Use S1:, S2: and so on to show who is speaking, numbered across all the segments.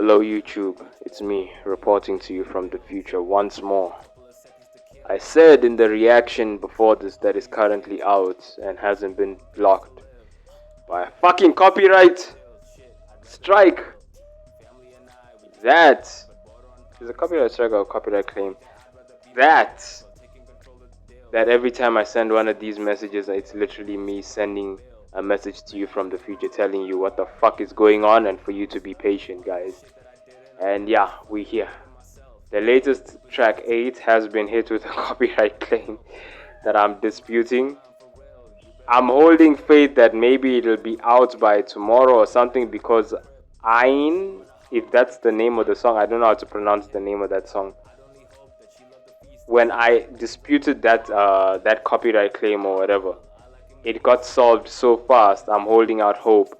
S1: Hello YouTube, it's me reporting to you from the future once more. I said in the reaction before this that is currently out and hasn't been blocked by a fucking copyright strike. That is a copyright strike or a copyright claim. That every time I send one of these messages, it's literally me sending a message to you from the future telling you what the fuck is going on and for you to be patient, guys. And yeah, we here. The latest track 8 has been hit with a copyright claim that I'm disputing. I'm holding faith that maybe it'll be out by tomorrow or something because Ain, if that's the name of the song, I don't know how to pronounce the name of that song. When I disputed that copyright claim or whatever, it got solved so fast. I'm holding out hope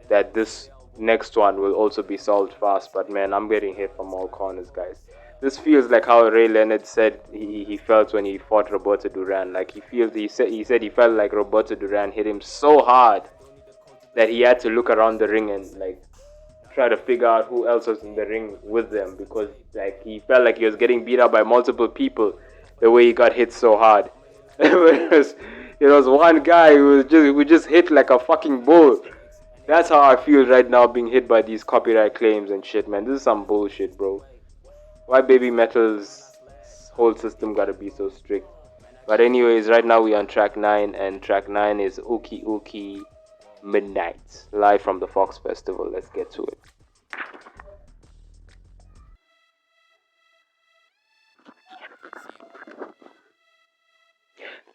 S1: that this next one will also be solved fast. But man, I'm getting hit from all corners, guys. This feels like how Ray Leonard said he felt when he fought Roberto Duran. Like he said he felt like Roberto Duran hit him so hard that he had to look around the ring and like try to figure out who else was in the ring with them, because like he felt like he was getting beat up by multiple people the way he got hit so hard. it was one guy who just hit like a fucking bull. That's how I feel right now, being hit by these copyright claims and shit, man. This is some bullshit, bro. Why BABYMETAL's whole system gotta be so strict? But anyways, right now we on track 9, and track 9 is UKI Midnight, live from the Fox Festival. Let's get to it.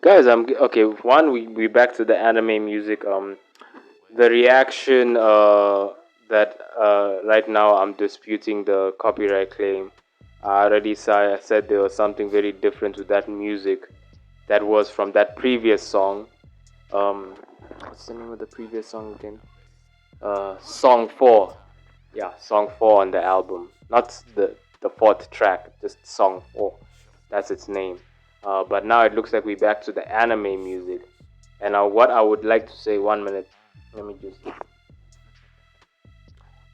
S1: Guys, I'm okay. One, we back to the anime music. The reaction that right now I'm disputing the copyright claim. I already said there was something very different with that music that was from that previous song. What's the name of the previous song again? Song 4. Yeah, Song 4 on the album. Not the fourth track, just Song 4. That's its name. But now it looks like we're back to the anime music. And what I would like to say, 1 minute, let me just...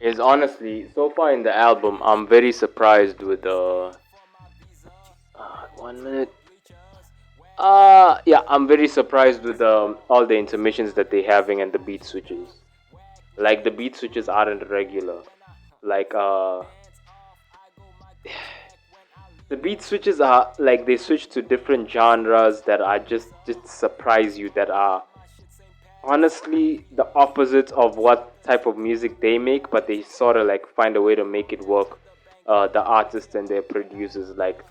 S1: is honestly, so far in the album, I'm very surprised with the... 1 minute. Yeah, I'm very surprised with all the intermissions that they're having and the beat switches. Like, the beat switches aren't regular. Like, the beat switches are, like, they switch to different genres that are just surprise you, that are honestly the opposite of what type of music they make, but they sort of like find a way to make it work. The artists and their producers, like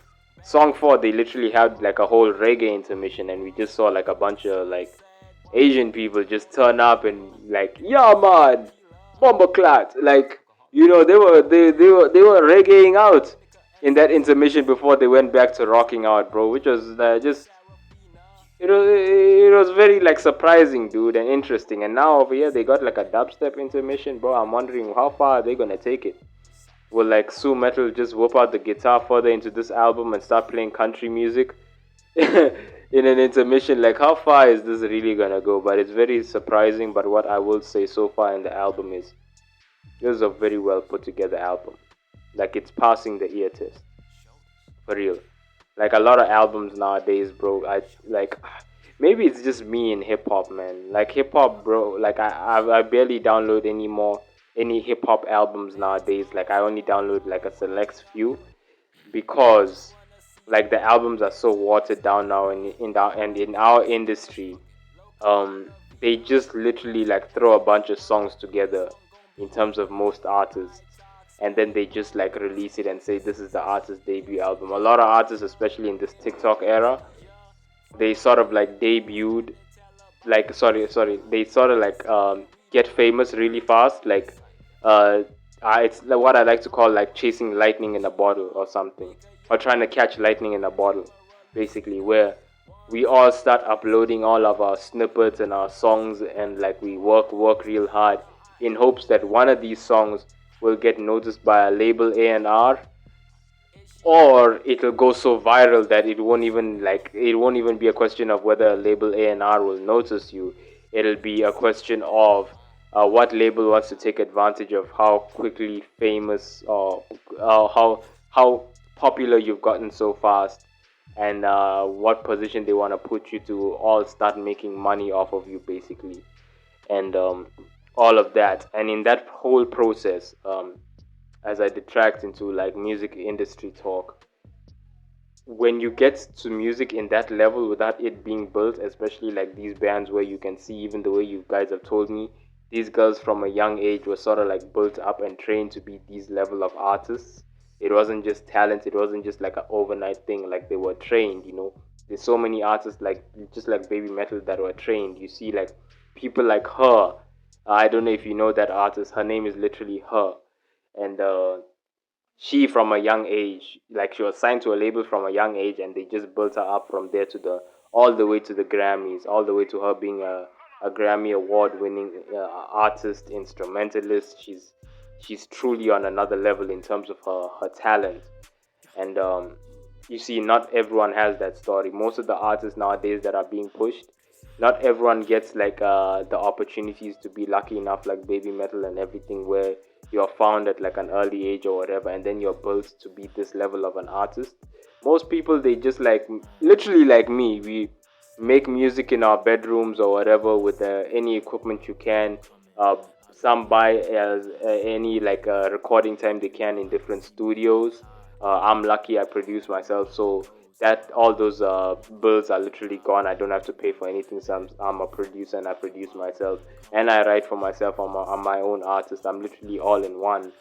S1: Song 4, they literally had like a whole reggae intermission, and we just saw like a bunch of like Asian people just turn up and like, yeah man, bomboclat, like, you know, they were reggaeing out in that intermission before they went back to rocking out, bro, which was just, it was very like surprising, dude, and interesting. And now over here they got like a dubstep intermission, bro. I'm wondering how far are they gonna take it. Will like Sue Metal just whip out the guitar further into this album and start playing country music in an intermission? Like, how far is this really gonna go? But it's very surprising. But what I will say so far in the album is this is a very well put together album. Like, it's passing the ear test for real. Like a lot of albums nowadays, bro, I like, maybe it's just me in hip hop, man. Like hip hop, bro, like I barely download any hip hop albums nowadays. Like I only download like a select few, because like the albums are so watered down now in our industry. They just literally like throw a bunch of songs together in terms of most artists, and then they just like release it and say this is the artist's debut album. A lot of artists, especially in this TikTok era, they sort of like debuted, like they sort of like get famous really fast. Like it's what I like to call like chasing lightning in a bottle or something, or trying to catch lightning in a bottle, basically, where we all start uploading all of our snippets and our songs, and like we work real hard in hopes that one of these songs will get noticed by a label A&R, or it'll go so viral that it won't even be a question of whether a label A&R will notice you. It'll be a question of what label wants to take advantage of how quickly famous or how popular you've gotten so fast, and what position they want to put you to all start making money off of you basically, and all of that. And in that whole process, as I detract into like music industry talk, when you get to music in that level without it being built, especially like these bands where you can see, even the way you guys have told me, these girls from a young age were sort of like built up and trained to be these level of artists. It wasn't just talent, it wasn't just like an overnight thing, like they were trained, you know. There's so many artists like just like Baby Metal that were trained. You see like people like her. I don't know if you know that artist. Her name is literally Her. And she from a young age, like she was signed to a label from a young age, and they just built her up from there to the all the way to the Grammys, all the way to her being a Grammy award winning artist, instrumentalist. She's truly on another level in terms of her talent. And you see, not everyone has that story. Most of the artists nowadays that are being pushed, not everyone gets like the opportunities to be lucky enough like Baby Metal and everything, where you're found at like an early age or whatever, and then you're built to be this level of an artist. Most people, they just like literally like me, we make music in our bedrooms or whatever with any equipment you can. Some buy as any like recording time they can in different studios. I'm lucky I produce myself, so that all those bills are literally gone. I don't have to pay for anything. So I'm a producer and I produce myself, and I write for myself. I'm my own artist. I'm literally all in one.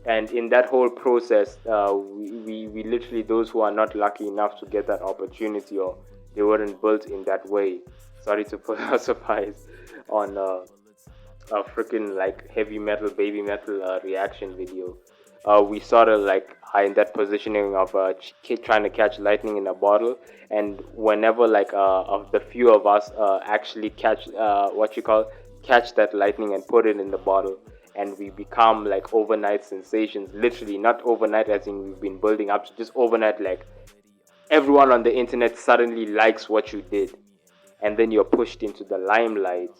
S1: And in that whole process, we literally, those who are not lucky enough to get that opportunity, or they weren't built in that way. Sorry to philosophize on a freaking like heavy metal, Baby Metal reaction video. We sort of like are in that positioning of trying to catch lightning in a bottle, and whenever like of the few of us actually catch what you call catch that lightning and put it in the bottle, and we become like overnight sensations. Literally, not overnight as in we've been building up, just overnight, like everyone on the internet suddenly likes what you did, and then you're pushed into the limelight.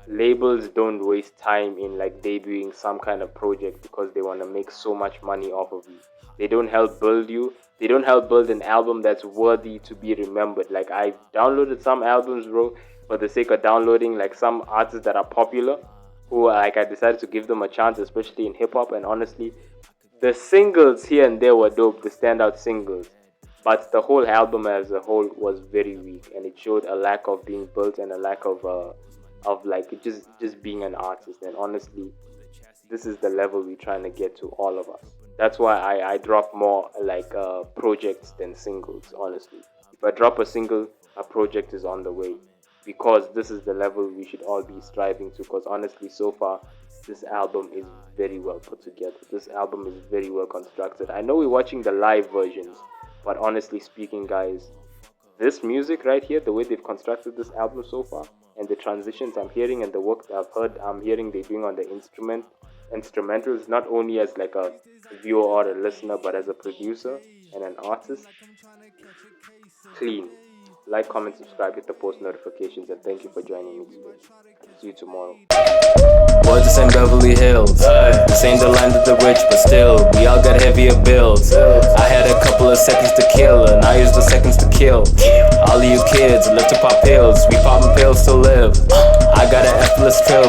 S1: Labels don't waste time in like debuting some kind of project because they want to make so much money off of you. They don't help build you. They don't help build an album that's worthy to be remembered. Like, I downloaded some albums, bro, for the sake of downloading, like some artists that are popular, who like I decided to give them a chance, especially in hip hop. And honestly, the singles here and there were dope, the standout singles, but the whole album as a whole was very weak, and it showed a lack of being built and a lack of like just being an artist. And honestly, this is the level we're trying to get to, all of us. That's why I drop more like projects than singles. Honestly, if I drop a single, a project is on the way, because this is the level we should all be striving to. Because honestly, so far, this album is very well put together. This album is very well constructed. I know we're watching the live versions, but honestly speaking, guys, this music right here, the way they've constructed this album so far, and the transitions I'm hearing and the work I'm hearing they're doing on the instrumentals, not only as like a viewer or a listener, but as a producer and an artist, clean. Like, comment, subscribe, hit the post notifications, and thank you for joining me today. See you tomorrow.
S2: Boy, this ain't Beverly Hills. This ain't the land of the rich, but still, we all got heavier bills. I had a couple of seconds to kill, and I used the seconds to kill. All of you kids live to pop pills, we poppin' pills to live. I got an effortless pill.